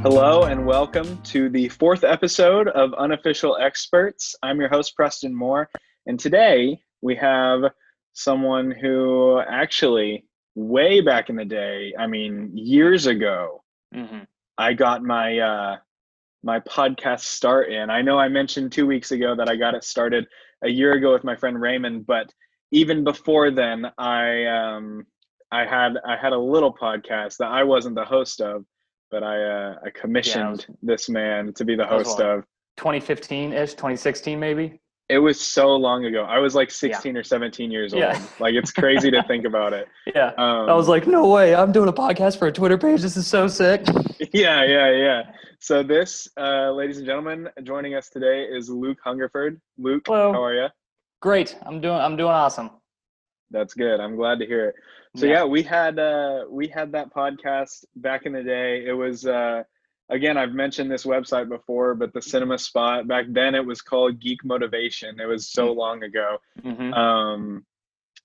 Hello and welcome to the fourth episode of Unofficial Experts. I'm your host, Preston Moore, and today we have someone who actually, way back in the day, years ago, I got my podcast start in. I know I mentioned 2 weeks ago that I got it started a year ago with my friend Raymond, but even before then, I had a little podcast that I wasn't the host of, but I commissioned this man to be the host of. 2015-ish, 2016 maybe? It was so long ago. I was like 16 or 17 years old. Like, it's crazy to think about it. Yeah. I was like, no way, I'm doing a podcast for a Twitter page. This is so sick. Yeah. So this, ladies and gentlemen, joining us today is Luke Hungerford. Luke, Hello. How are you? Great. I'm doing awesome. That's good. I'm glad to hear it. So we had that podcast back in the day. It was again, I've mentioned this website before, but the Cinema Spot, back then it was called Geek Motivation. It was so long ago.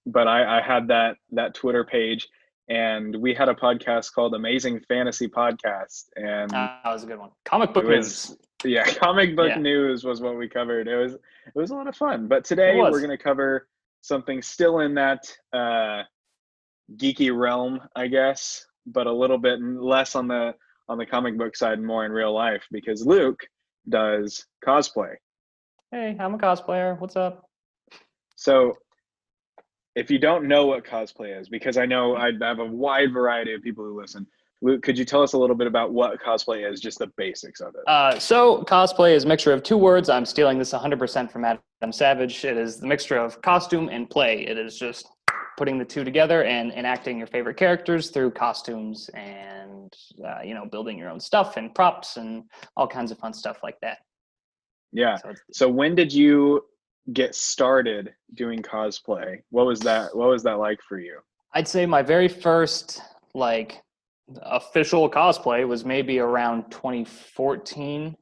But I had that Twitter page, and we had a podcast called Amazing Fantasy Podcast, and that was a good one. Comic book news. Yeah, comic book news was what we covered. It was a lot of fun. But today we're going to cover something still in that geeky realm, I guess, but a little bit less on the comic book side and more in real life, because Luke does cosplay. Hey, I'm a cosplayer. What's up? So if you don't know what cosplay is, because I know I have a wide variety of people who listen, Luke, could you tell us a little bit about what cosplay is, just the basics of it? So cosplay is a mixture of two words. I'm stealing this 100% from Adam Savage. It is the mixture of costume and play. It is just putting the two together and enacting your favorite characters through costumes and, building your own stuff and props and all kinds of fun stuff like that. Yeah. So when did you get started doing cosplay? What was that like for you? I'd say my very first, official cosplay was maybe around 2014,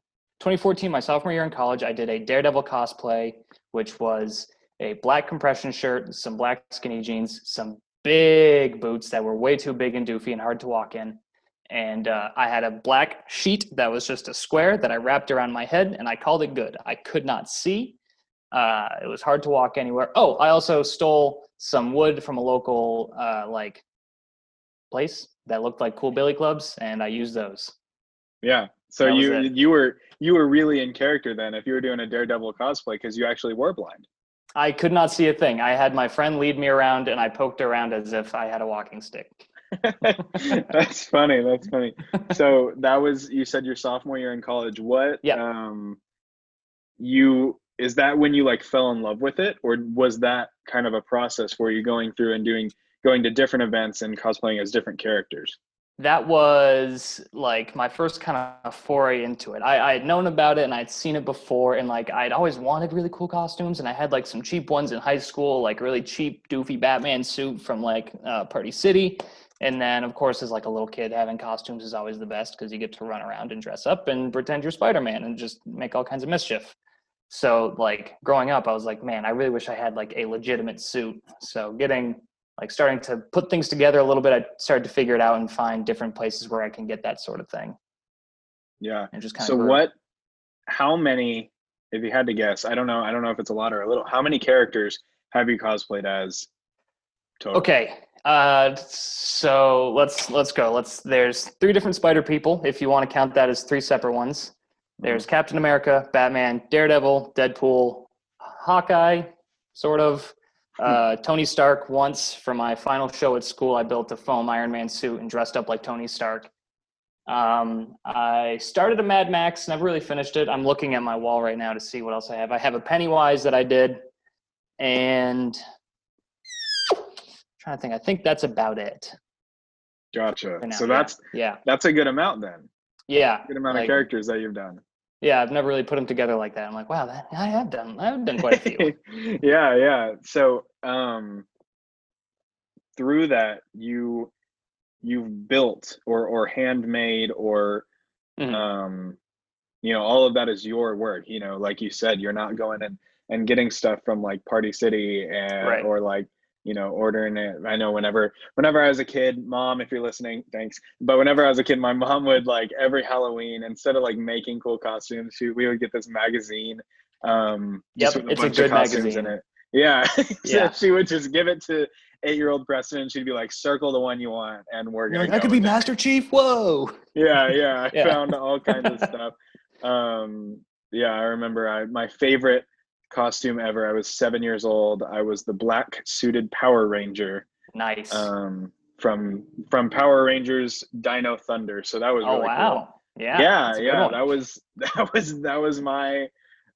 my sophomore year in college. I did a Daredevil cosplay, which was a black compression shirt, some black skinny jeans, some big boots that were way too big and doofy and hard to walk in. And I had a black sheet that was just a square that I wrapped around my head, and I called it good. I could not see. It was hard to walk anywhere. Oh, I also stole some wood from a local place that looked like cool billy clubs, and I used those. Yeah. So you were really in character then if you were doing a Daredevil cosplay, because you actually were blind. I could not see a thing. I had my friend lead me around, and I poked around as if I had a walking stick. That's funny. So that was, you said, your sophomore year in college. What? Yeah. Is that when you fell in love with it, or was that kind of a process where you going through and going to different events and cosplaying as different characters? That was my first kind of foray into it. I had known about it and I'd seen it before, and I'd always wanted really cool costumes, and I had some cheap ones in high school, really cheap doofy Batman suit from Party City. And then of course, as a little kid, having costumes is always the best because you get to run around and dress up and pretend you're Spider-Man and just make all kinds of mischief. So growing up, I was like, man, I really wish I had a legitimate suit. So starting to put things together a little bit, I started to figure it out and find different places where I can get that sort of thing. Yeah. And just kind of how many, if you had to guess, I don't know if it's a lot or a little, how many characters have you cosplayed as total? Okay. So let's go. There's 3 different Spider people, if you want to count that as 3 separate ones. There's Captain America, Batman, Daredevil, Deadpool, Hawkeye, sort of. Tony Stark. Once for my final show at school, I built a foam Iron Man suit and dressed up like Tony Stark. I started a Mad Max, never really finished it. I'm looking at my wall right now to see what else I have. I have a Pennywise that I did, and I'm trying to think. I think that's about it. Gotcha. So that's a good amount then. Yeah. Good amount of characters that you've done. Yeah, I've never really put them together like that. I'm like, wow, I have done quite a few. Yeah. So through that, you've built or handmade or all of that is your work. Like you said, you're not going and getting stuff from Party City and right. or ordering it. I know whenever I was a kid, mom, if you're listening, thanks. But whenever I was a kid, my mom would like every Halloween, instead of like making cool costumes, we would get this magazine, just Yep, with a it's a bunch of good costumes in magazine. it. Yeah. So Yeah. she would just give it to 8-year-old Preston, and she'd be like, circle the one you want, and we're You're gonna like, I go could be with it. Master Chief. Whoa. Yeah, I Yeah. found all kinds of stuff. Yeah, I remember my favorite costume ever. I was 7 years old. I was the black suited Power Ranger, Nice. from Power Rangers Dino Thunder. So that was Oh, really cool. wow. Yeah, Yeah, that's a good yeah, one. that was my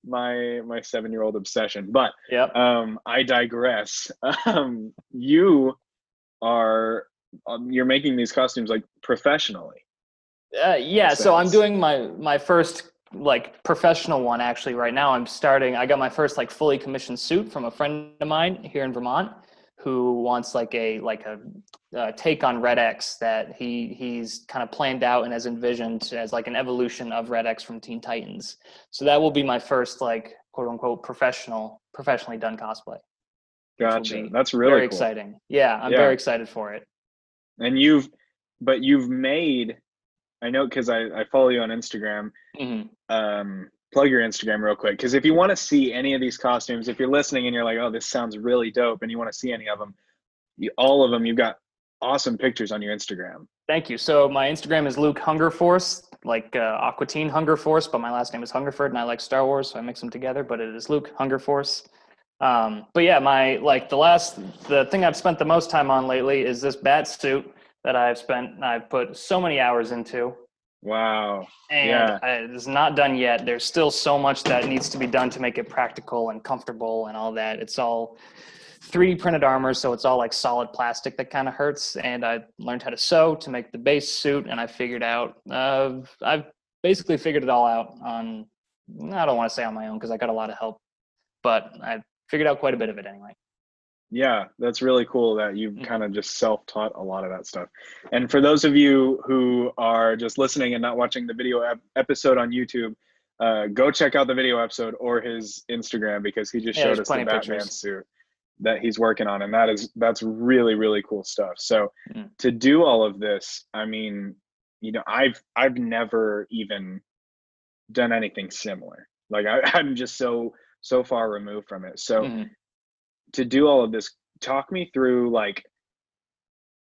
7-year-old obsession. But Yep. I digress. You are you're making these costumes like professionally, in a Yeah, so I'm sense. doing my first like professional one actually right now. I got my first like fully commissioned suit from a friend of mine here in Vermont who wants like a take on Red X that he's kind of planned out and has envisioned as like an evolution of Red X from Teen Titans. So that will be my first like quote unquote professionally done cosplay, which will Gotcha. be That's really very cool. exciting. Yeah, I'm very Yeah. excited for it. And you've made, I know because I follow you on Instagram. Hmm. Plug your Instagram real quick. Because if you want to see any of these costumes, if you're listening and you're like, oh, this sounds really dope, and you want to see any of them, all of them, you've got awesome pictures on your Instagram. Thank you. So my Instagram is Luke Hungerforce, like Aqua Teen Hunger Force, but my last name is Hungerford, and I like Star Wars, so I mix them together. But it is Luke Hungerforce. But yeah, the thing I've spent the most time on lately is this bat suit that I've put so many hours into, Wow. and Yeah. it's not done yet. There's still so much that needs to be done to make it practical and comfortable and all that. It's all 3D printed armor, so it's all like solid plastic that kind of hurts. And I learned how to sew to make the base suit, and I've basically figured it all out on. I don't want to say on my own because I got a lot of help, but I figured out quite a bit of it anyway. Yeah, that's really cool that you've Mhm. kind of just self-taught a lot of that stuff. And for those of you who are just listening and not watching the video episode on YouTube, go check out the video episode or his Instagram, because he just Yeah, showed there's us the plenty of Batman pictures. suit that he's working on, and that's really, really cool stuff. So Mhm. to do all of this, I mean, I've never even done anything similar. Like I'm just so far removed from it. So Mhm. to do all of this, talk me through like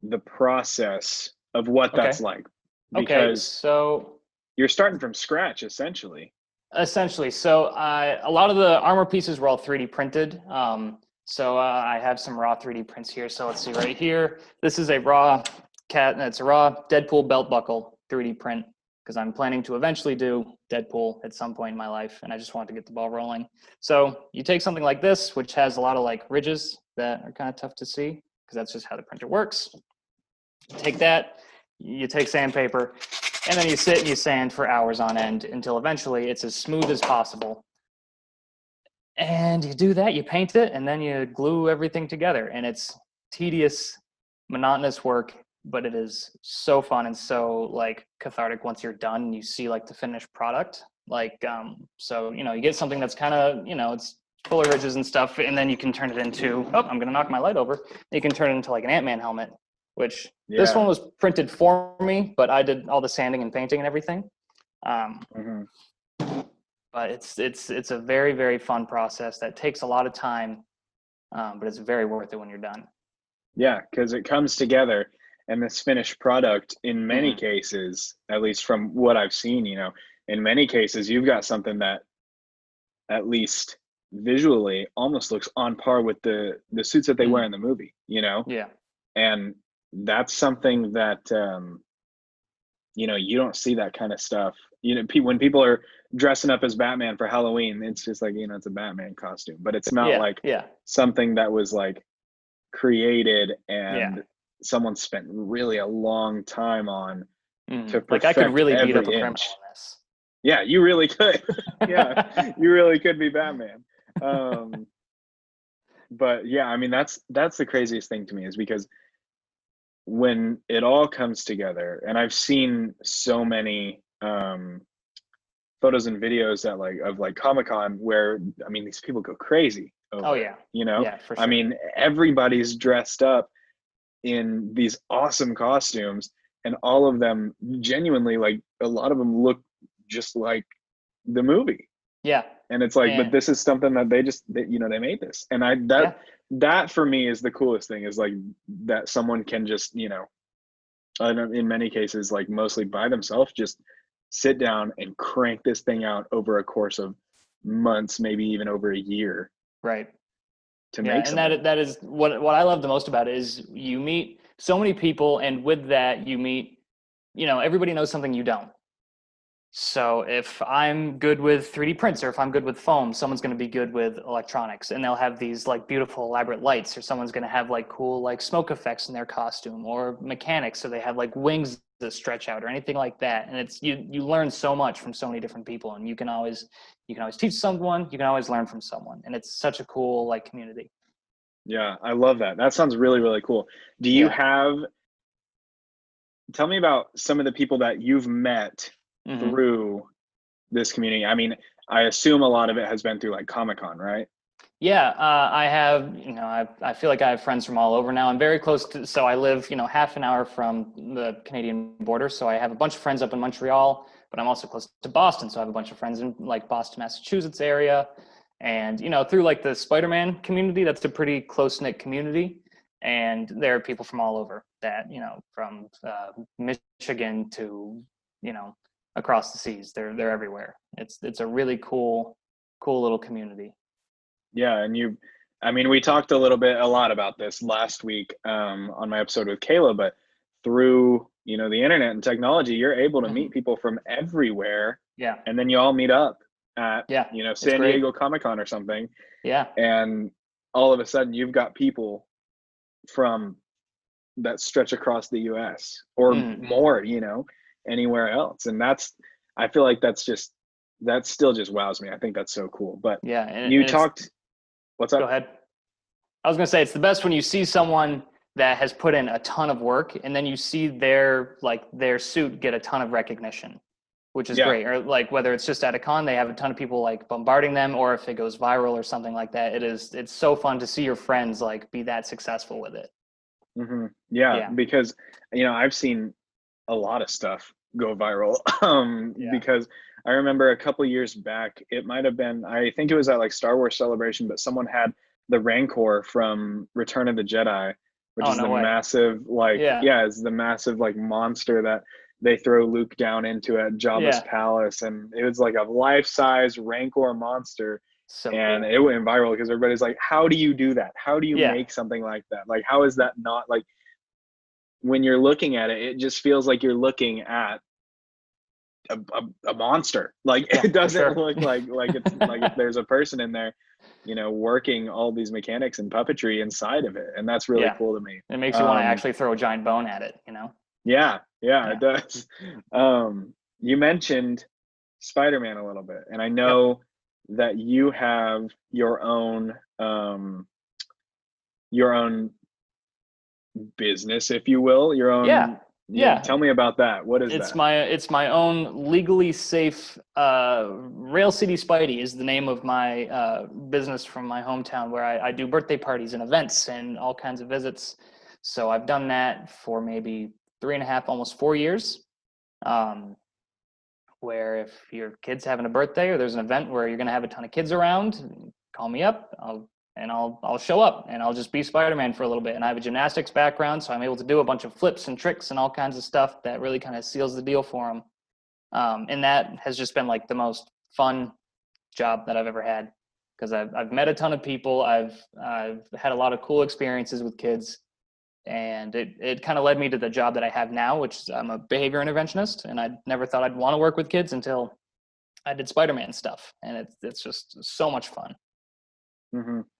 the process of what that's Okay. like, Okay. because So you're starting from scratch essentially. essentially, a lot of the armor pieces were all 3D printed. I have some raw 3D prints here. So let's see right here. This is a raw it's a raw Deadpool belt buckle 3D print because I'm planning to eventually do Deadpool at some point in my life, and I just want to get the ball rolling. So you take something like this, which has a lot of like ridges that are kind of tough to see because that's just how the printer works. Take that, you take sandpaper, and then you sit and you sand for hours on end until eventually it's as smooth as possible. And you do that, you paint it, and then you glue everything together. And it's tedious, monotonous work, but it is so fun and so like cathartic once you're done and you see like the finished product. You get something that's kind of, it's full of ridges and stuff, and then you can turn it into, oh, I'm gonna knock my light over. You can turn it into like an Ant-Man helmet, which this one Yeah. was printed for me, but I did all the sanding and painting and everything. Um, Hmm. but it's a very very fun process that takes a lot of time, but it's very worth it when you're done. Yeah, because it comes together, and this finished product, in many Hmm. cases, at least from what I've seen, in many cases, you've got something that, at least visually, almost looks on par with the suits that they wear Hmm. in the movie. Yeah. And that's something that, you don't see that kind of stuff. When people are dressing up as Batman for Halloween, it's just like, it's a Batman costume, but it's not Yeah. like Yeah. something that was like created Yeah. and someone spent really a long time on Hmm. to Like I could perfect really beat up a every criminal inch. in this. Yeah, you really could. Yeah, you really could be Batman. Um, but yeah, I mean, that's the craziest thing to me, is because when it all comes together, and I've seen so many photos and videos that, like, of like Comic-Con, where, I mean, these people go crazy. Oh over it, yeah. you know? Yeah, for I sure. mean, everybody's dressed up in these awesome costumes, and all of them genuinely, like, a lot of them look just like the movie. Yeah. And it's like, but And this is something that you know, they made this. And yeah. that for me is the coolest thing, is like that someone can just, you know, in many cases, like mostly by themselves, just sit down and crank this thing out over a course of months, maybe even over a year, Right. to Yeah, make and something. that is what I love the most about it is you meet so many people, and with that you meet, everybody knows something you don't. So if I'm good with 3D prints, or if I'm good with foam, someone's going to be good with electronics, and they'll have these like beautiful elaborate lights, or someone's going to have like cool like smoke effects in their costume, or mechanics, so they have like wings that stretch out or anything like that. And it's you learn so much from so many different people, and you can always teach someone, you can always learn from someone, and it's such a cool like community. Yeah, I love that. That sounds really, really cool. Do you Yeah. have Tell me about some of the people that you've met Hmm. through this community. I mean, I assume a lot of it has been through like Comic-Con, right? Yeah, I have, I feel like I have friends from all over now. I'm very close to, so I live, half an hour from the Canadian border. So I have a bunch of friends up in Montreal, but I'm also close to Boston. So I have a bunch of friends in like Boston, Massachusetts area. And, through like the Spider-Man community, that's a pretty close-knit community. And there are people from all over that, from Michigan to, you know, across the seas. They're everywhere. It's a really cool little community. Yeah, and I mean, we talked a lot about this last week on my episode with Kayla, but through, you know, the internet and technology, you're able to meet Mhm. people from everywhere, Yeah. and then you all meet up at, Yeah, you know, it's San great. Diego Comic-Con or something, Yeah, and all of a sudden you've got people from that stretch across the US or mhm, more, you know, anywhere else. And I feel like that still just wows me. I think that's so cool. But yeah, and you and it's talked, what's go up? ahead. I was gonna say it's the best when you see someone that has put in a ton of work, and then you see their suit get a ton of recognition, which is Yeah. great. Or like whether it's just at a con, they have a ton of people like bombarding them, or if it goes viral or something like that. It's so fun to see your friends like be that successful with it. Yeah, Yeah, because you know, I've seen a lot of stuff go viral. yeah. Because I remember a couple years back, it might have been, I think it was at like Star Wars Celebration, but someone had the Rancor from Return of the Jedi, which Oh, is the no way. massive, like, Yeah, yeah, it's the massive like monster that they throw Luke down into at Jabba's yeah. palace, and it was like a life-size Rancor monster. So And cool. it went viral because everybody's like, how do you do that? How do you Yeah, make something like that? Like, how is that not like, when you're looking at it, it just feels like you're looking at a monster. Like, yeah, it for doesn't sure. look like it's like if there's a person in there, you know, working all these mechanics and puppetry inside of it, and that's really Yeah, cool to me. it makes you want to Um, actually throw a giant bone at it. yeah, yeah, it Yeah. does. You mentioned Spider-Man a little bit, and I Yep. know that you have your own business, if you will, your Yeah. own. Yeah, Yeah. tell me about that. What is It's that? my own legally safe Rail City Spidey is the name of my business from my hometown, where I do birthday parties and events and all kinds of visits. So I've done that for maybe 3.5, almost 4 years. Um, where if your kid's having a birthday or there's an event where you're going to have a ton of kids around, call me up. I'll show up, and I'll just be Spider-Man for a little bit. And I have a gymnastics background, so I'm able to do a bunch of flips and tricks and all kinds of stuff that really kind of seals the deal for them. And that has just been like the most fun job that I've ever had, because I've met a ton of people. I've had a lot of cool experiences with kids, and it kind of led me to the job that I have now, which is I'm a behavior interventionist, and I never thought I'd want to work with kids until I did Spider-Man stuff, and it's just so much fun.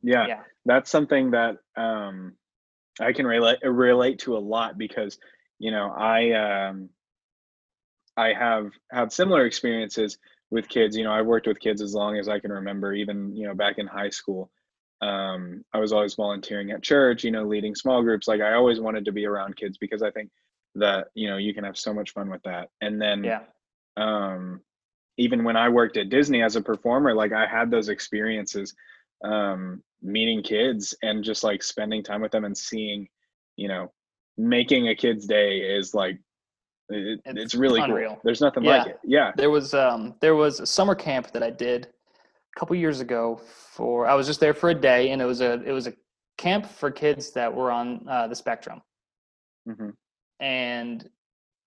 Yeah, Yeah. that's something that I can relate to a lot, because you know, I have had similar experiences with kids. You know, I've worked with kids as long as I can remember, even, you know, back in high school. I was always volunteering at church, you know, leading small groups. Like, I always wanted to be around kids, because I think that, you know, you can have so much fun with that. And then Yeah. um, even when I worked at Disney as a performer, like, I had those experiences meeting kids and just like spending time with them and seeing, you know, making a kid's day is like it's really unreal. cool. There's nothing like Yeah. it. Yeah. There was a summer camp that I did a couple years ago I was just there for a day, and it was a camp for kids that were on the spectrum. Hmm. And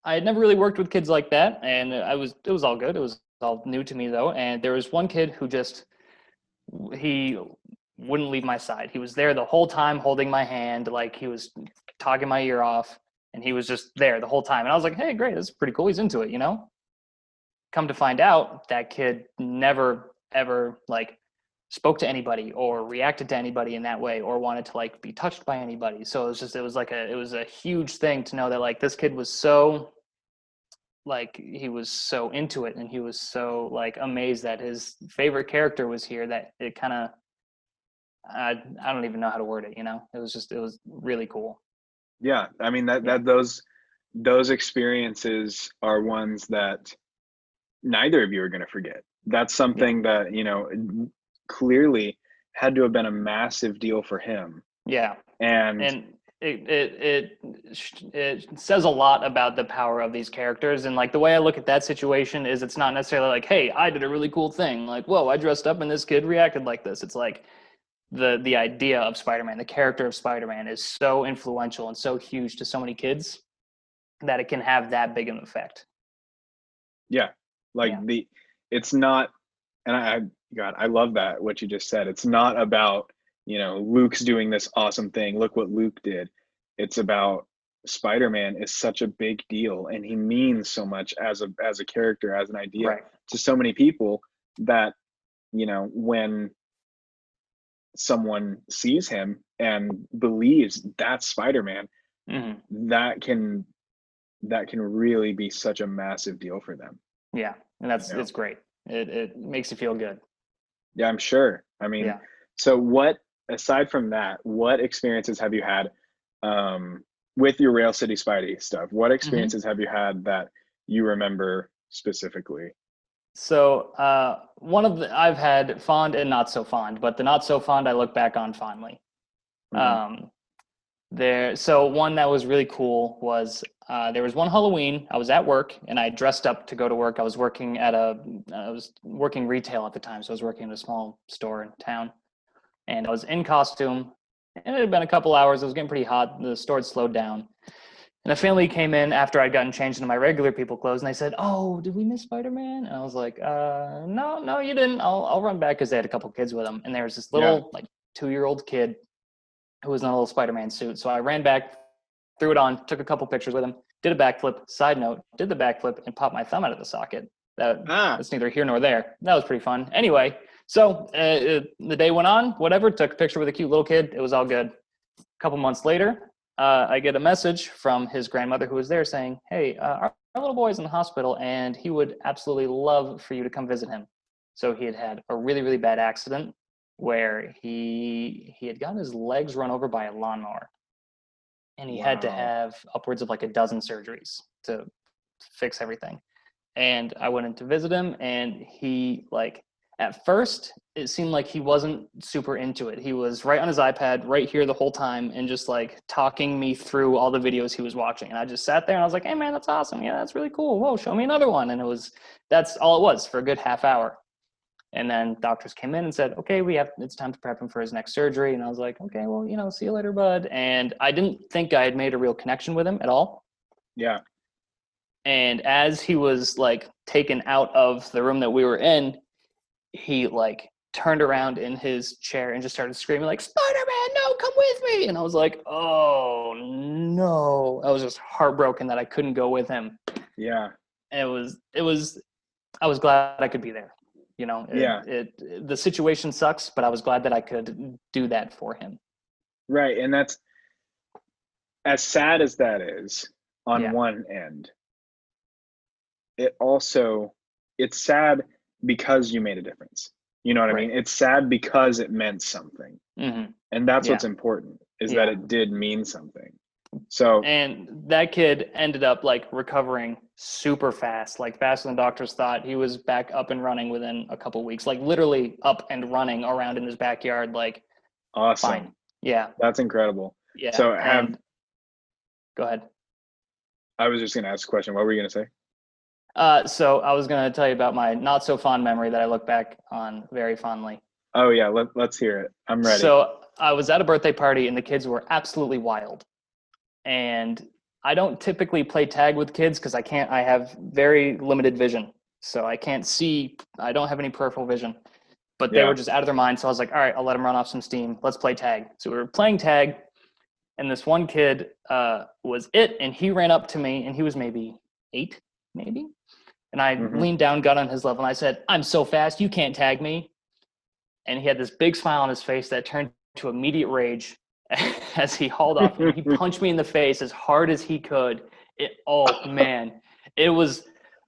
I had never really worked with kids like that, and it was all good. It was all new to me though. And there was one kid who he wouldn't leave my side. He was there the whole time holding my hand, like he was talking my ear off, and he was just there the whole time. And I was like, hey, great, this is pretty cool. He's into it, you know? Come to find out, that kid never ever like spoke to anybody or reacted to anybody in that way or wanted to like be touched by anybody. So it was a huge thing to know that like this kid was so like he was so into it, and he was so like amazed that his favorite character was here, that it kind of I don't even know how to word it, you know. It was really cool. Yeah. I mean Yeah. those experiences are ones that neither of you are going to forget. That's Yeah. something that, clearly had to have been a massive deal for him. Yeah. And And it says a lot about the power of these characters. And like the way I look at that situation is, it's not necessarily like, hey, I did a really cool thing, like, whoa, I dressed up and this kid reacted like this. It's like the idea of Spider-Man, the character of Spider-Man, is so influential and so huge to so many kids that it can have that big of an effect. yeah, like Yeah. it's not, and God, I love that what you just said. It's not about, Luke's doing this awesome thing. Look what Luke did. It's about Spider-Man is such a big deal, and he means so much as a character, as an idea Right. to so many people that, when someone sees him and believes that's Spider-Man, Mm-hmm. that can really be such a massive deal for them. Yeah. And it's great. It makes you feel good. Yeah, I'm sure. I mean, Yeah. so aside from that, what experiences have you had with your Rail City Spidey stuff? What Mm-hmm. experiences have you had that you remember specifically? So I've had fond and not so fond, but the not so fond I look back on fondly. Hmm. Um, so one that was really cool was there was one Halloween. I was at work and I dressed up to go to work. I was working retail at the time, so I was working in a small store in town, and I was in costume. And it had been a couple hours. It was getting pretty hot. The store had slowed down. And a family came in after I'd gotten changed into my regular people clothes, and they said, "Oh, did we miss Spider-Man?" And I was like, No, no, you didn't. I'll run back," because they had a couple kids with them, and there was this Yeah. little like 2-year-old kid who was in a little Spider-Man suit. So I ran back, threw it on, took a couple pictures with him, did a backflip. Side note, did the backflip and popped my thumb out of the socket. Ah, That's neither here nor there. That was pretty fun. Anyway, so the day went on. Whatever. Took a picture with a cute little kid. It was all good. A couple months later, I get a message from his grandmother who was there saying, "Hey, our little boy's in the hospital, and he would absolutely love for you to come visit him." So he had had a really, really bad accident where he had gotten his legs run over by a lawnmower, and he had to wow. have upwards of like a dozen surgeries to fix everything. And I went in to visit him, and he like at first it seemed like he wasn't super into it. He was right on his iPad right here the whole time and just like talking me through all the videos he was watching. And I just sat there and I was like, "Hey man, that's awesome. Yeah, that's really cool. Whoa, show me another one." And that's all it was for a good half hour. And then doctors came in and said, "Okay, it's time to prep him for his next surgery." And I was like, "Okay, well, see you later, bud." And I didn't think I had made a real connection with him at all. Yeah. And as he was like taken out of the room that we were in, he like turned around in his chair and just started screaming like, "Spider-Man, no, come with me!" And I was like, "Oh no!" I was just heartbroken that I couldn't go with him. Yeah. And it was. I was glad I could be there. Yeah. The situation sucks, but I was glad that I could do that for him. Right. And that's as sad as that is on Yeah. one end. It's sad because you made a difference. You know what I Right. mean? It's sad because it meant something. Mm-hmm. And that's Yeah. what's important, is that Yeah. it did mean something. So And that kid ended up like recovering super fast, like faster than doctors thought. He was back up and running within a couple weeks, like literally up and running around in his backyard, like fine. awesome. Yeah. That's incredible. Yeah. So And go ahead. I was just going to ask a question. What were you going to say? So I was going to tell you about my not so fond memory that I look back on very fondly. Oh yeah, let's hear it. I'm ready. So I was at a birthday party and the kids were absolutely wild. And I don't typically play tag with kids because I have very limited vision. So I can't see, I don't have any peripheral vision. But they were Yeah. just out of their mind. So I was like, all right, I'll let them run off some steam. Let's play tag. So we were playing tag. And this one kid was it. And he ran up to me and he was maybe 8, maybe. And I leaned down, got on his level, and I said, I'm so fast, you can't tag me. And he had this big smile on his face that turned to immediate rage as he hauled off and he punched me in the face as hard as he could. Oh man, it was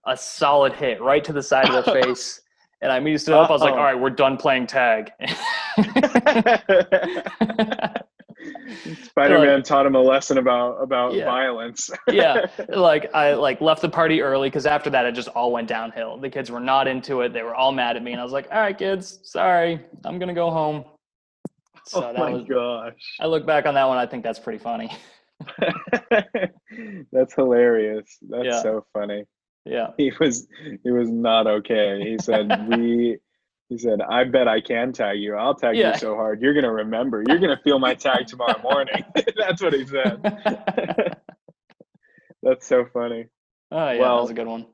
a solid hit right to the side of the face. And I immediately stood up. I was like, all right, we're done playing tag. Spider-Man taught him a lesson about violence. Yeah. Like I left the party early because after that it just all went downhill. The kids were not into it. They were all mad at me. And I was like, all right, kids, sorry. I'm gonna go home. So gosh. I look back on that one, I think that's pretty funny. That's hilarious. That's so funny. Yeah. He was not okay. He said, I bet I can tag you. I'll tag you so hard. You're going to remember. You're going to feel my tag tomorrow morning. That's what he said. That's so funny. Oh, yeah, that was a good one.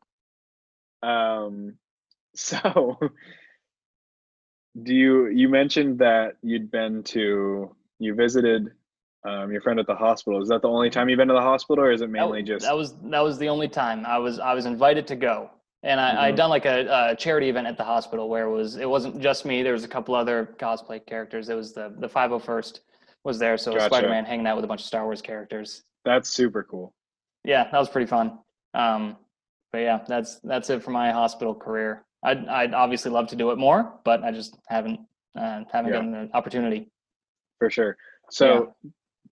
So you mentioned that you visited your friend at the hospital. Is that the only time you've been to the hospital, or is it mainly that was the only time I was invited to go? And I'd done like a charity event at the hospital where it wasn't just me. There was a couple other cosplay characters. It was the 501st was there. So Gotcha. Spider-Man hanging out with a bunch of Star Wars characters. That's super cool. Yeah, that was pretty fun. But yeah, that's it for my hospital career. I'd obviously love to do it more, but I just haven't gotten the opportunity. For sure. So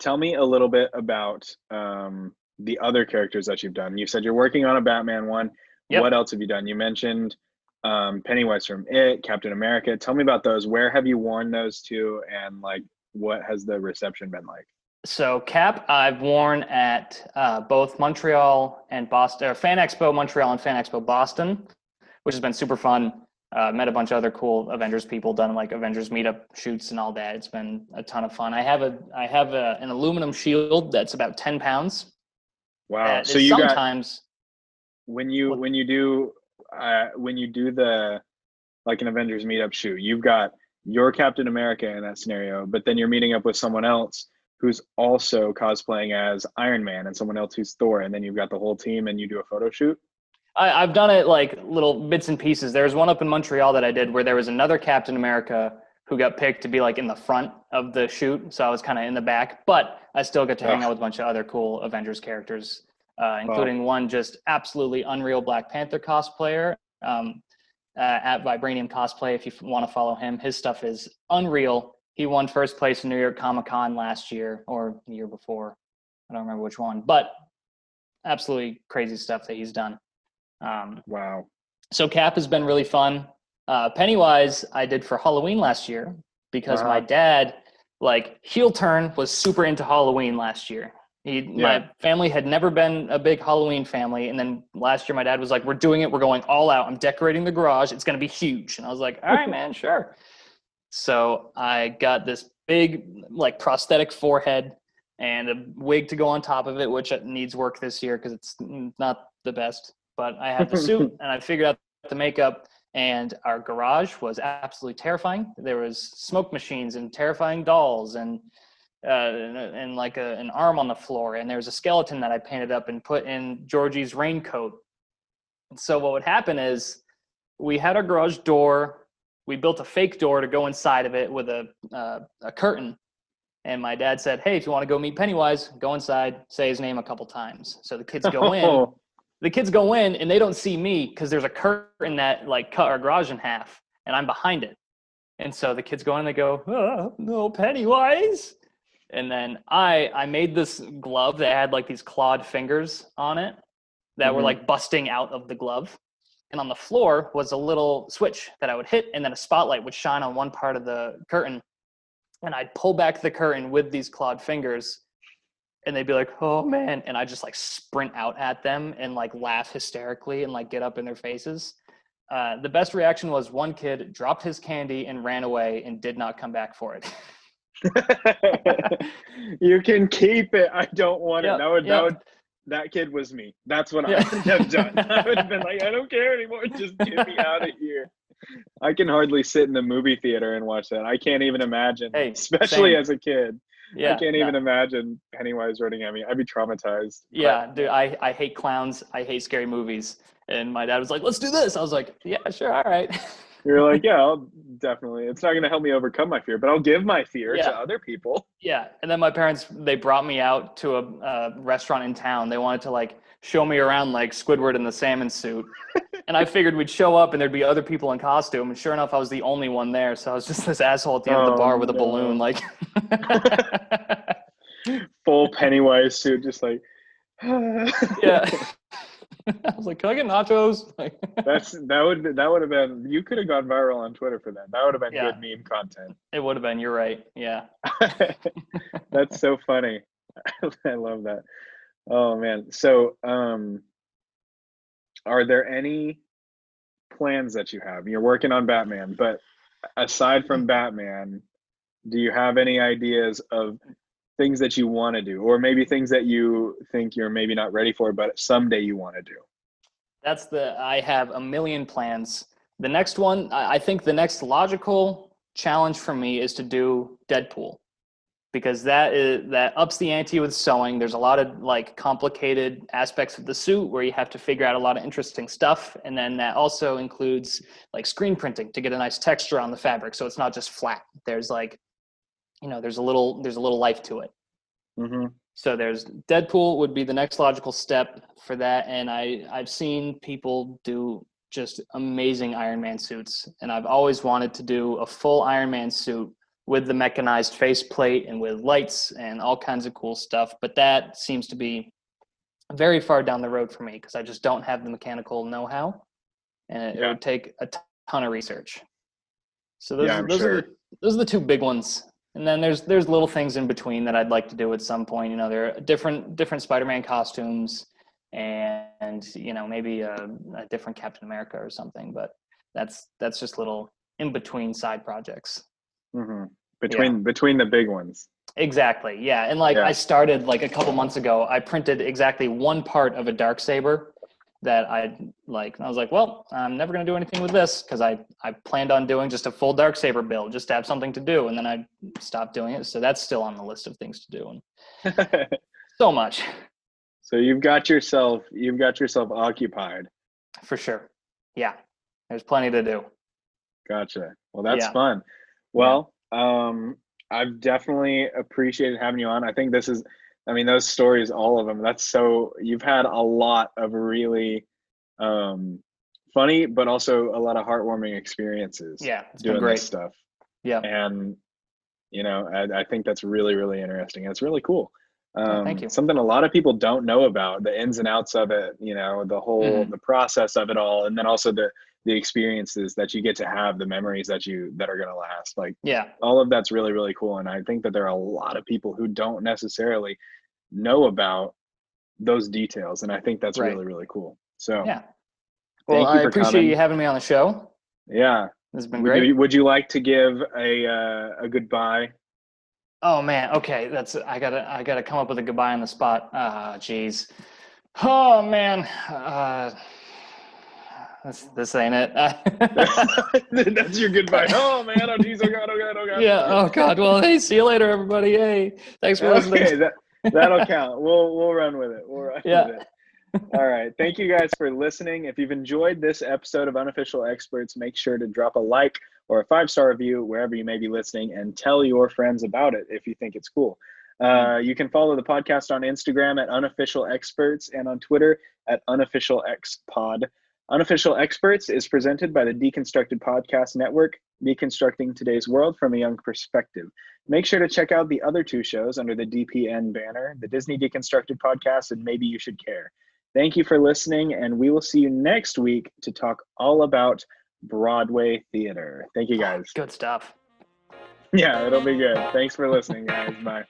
tell me a little bit about the other characters that you've done. You said you're working on a Batman one. Yep. What else have you done? You mentioned Pennywise from It, Captain America. Tell me about those. Where have you worn those to, and like what has the reception been like? So Cap, I've worn at both Montreal and Boston, or Fan Expo Montreal and Fan Expo Boston, which has been super fun. Met a bunch of other cool Avengers people, done like Avengers meetup shoots and all that. It's been a ton of fun. I have an aluminum shield that's about 10 pounds. Wow! So you sometimes when you do the like an Avengers meetup shoot, you've got your Captain America in that scenario, but then you're meeting up with someone else who's also cosplaying as Iron Man and someone else who's Thor, and then you've got the whole team and you do a photo shoot. I've done it like little bits and pieces. There was one up in Montreal that I did where there was another Captain America who got picked to be like in the front of the shoot. So I was kind of in the back, but I still got to hang out with a bunch of other cool Avengers characters, including one just absolutely unreal Black Panther cosplayer at Vibranium Cosplay. If you want to follow him, his stuff is unreal. He won first place in New York Comic Con last year or the year before. I don't remember which one, but absolutely crazy stuff that he's done. Wow. So Cap has been really fun. Pennywise I did for Halloween last year because my dad, like, heel turn was super into Halloween last year. My family had never been a big Halloween family. And then last year my dad was like, we're doing it. We're going all out. I'm decorating the garage. It's going to be huge. And I was like, all right, man, sure. So I got this big like prosthetic forehead and a wig to go on top of it, which needs work this year because it's not the best. But I have the suit and I figured out the makeup, and our garage was absolutely terrifying. There was smoke machines and terrifying dolls and like an arm on the floor. And there was a skeleton that I painted up and put in Georgie's raincoat. And so what would happen is we had our garage door. We built a fake door to go inside of it with a curtain. And my dad said, hey, if you want to go meet Pennywise, go inside, say his name a couple times. So the kids go in. The kids go in and they don't see me because there's a curtain that like cut our garage in half and I'm behind it. And so the kids go in and they go, oh, no, Pennywise. And then I made this glove that had like these clawed fingers on it that were like busting out of the glove. And on the floor was a little switch that I would hit, and then a spotlight would shine on one part of the curtain. And I'd pull back the curtain with these clawed fingers, and they'd be like, "Oh man!" And I just like sprint out at them and like laugh hysterically and like get up in their faces. The best reaction was one kid dropped his candy and ran away and did not come back for it. You can keep it. I don't want Yep, it. That kid was me. That's what I would have done. I would have been like, I don't care anymore. Just get me out of here. I can hardly sit in the movie theater and watch that. I can't even imagine, especially as a kid. I can't even imagine Pennywise running at me. I'd be traumatized. Yeah, dude, I hate clowns. I hate scary movies. And my dad was like, let's do this. I was like, yeah, sure. All right. You're like, yeah, I'll definitely. It's not going to help me overcome my fear, but I'll give my fear to other people. Yeah. And then my parents, they brought me out to a restaurant in town. They wanted to like show me around like Squidward in the salmon suit. And I figured we'd show up and there'd be other people in costume. And sure enough, I was the only one there. So I was just this asshole at the end of the bar with a balloon, like full Pennywise suit, just like, yeah. I was like, can I get nachos? that would have been, you could have gone viral on Twitter for that. That would have been good meme content. It would have been, you're right. Yeah. That's so funny. I love that. Oh man. So are there any plans that you have? You're working on Batman, but aside from Batman, do you have any ideas of things that you want to do, or maybe things that you think you're maybe not ready for, but someday you want to do? I have a million plans. The next one, I think the next logical challenge for me is to do Deadpool, because that ups the ante with sewing. There's a lot of like complicated aspects of the suit where you have to figure out a lot of interesting stuff. And then that also includes like screen printing to get a nice texture on the fabric. So it's not just flat. There's like, there's a little life to it. Mm-hmm. So there's Deadpool would be the next logical step for that. And I've seen people do just amazing Iron Man suits. And I've always wanted to do a full Iron Man suit with the mechanized faceplate and with lights and all kinds of cool stuff. But that seems to be very far down the road for me because I just don't have the mechanical know-how. And it would take a ton of research. So those are the two big ones. And then there's little things in between that I'd like to do at some point. There are different Spider-Man costumes and maybe a different Captain America or something. But that's just little in between side projects. Mm-hmm. Between the big ones. Exactly. Yeah. And I started like a couple months ago, I printed exactly one part of a Darksaber that I was like, well, I'm never going to do anything with this because I planned on doing just a full Darksaber build just to have something to do. And then I stopped doing it. So that's still on the list of things to do. And so much. So you've got yourself occupied. For sure. Yeah. There's plenty to do. Gotcha. Well, that's fun. Well, I've definitely appreciated having you on. I think those stories, all of them, you've had a lot of really funny, but also a lot of heartwarming experiences. Yeah, it's doing been great this stuff. Yeah. And, I think that's really, really interesting. It's really cool. Thank you. Something a lot of people don't know about, the ins and outs of it, the whole, the process of it all. And then also the experiences that you get to have, the memories that are going to last. All of that's really, really cool. And I think that there are a lot of people who don't necessarily know about those details. And I think that's really, really cool. So yeah. Well, I appreciate you having me on the show. Yeah. This has been great. Would you like to give a goodbye? Oh man. Okay. I gotta come up with a goodbye on the spot. Geez. Oh man. This ain't it. That's your goodbye. Oh man. Oh geez. Oh god. Yeah. Oh god. Well, hey, see you later, everybody. Hey, thanks for listening. Okay, that'll count. We'll run with it. With it. All right. Thank you guys for listening. If you've enjoyed this episode of Unofficial Experts, make sure to drop a like or a 5-star review wherever you may be listening, and tell your friends about it if you think it's cool. You can follow the podcast on Instagram at Unofficial Experts and on Twitter at UnofficialXPod. Unofficial Experts is presented by the Deconstructed Podcast Network. deconstructing today's world from a young perspective. Make sure to check out the other two shows under the DPN banner, the Disney Deconstructed podcast, and Maybe You Should Care. Thank you for listening, and we will see you next week to talk all about Broadway theater. Thank you, guys. Good stuff. Yeah, it'll be good. Thanks for listening, guys. Bye.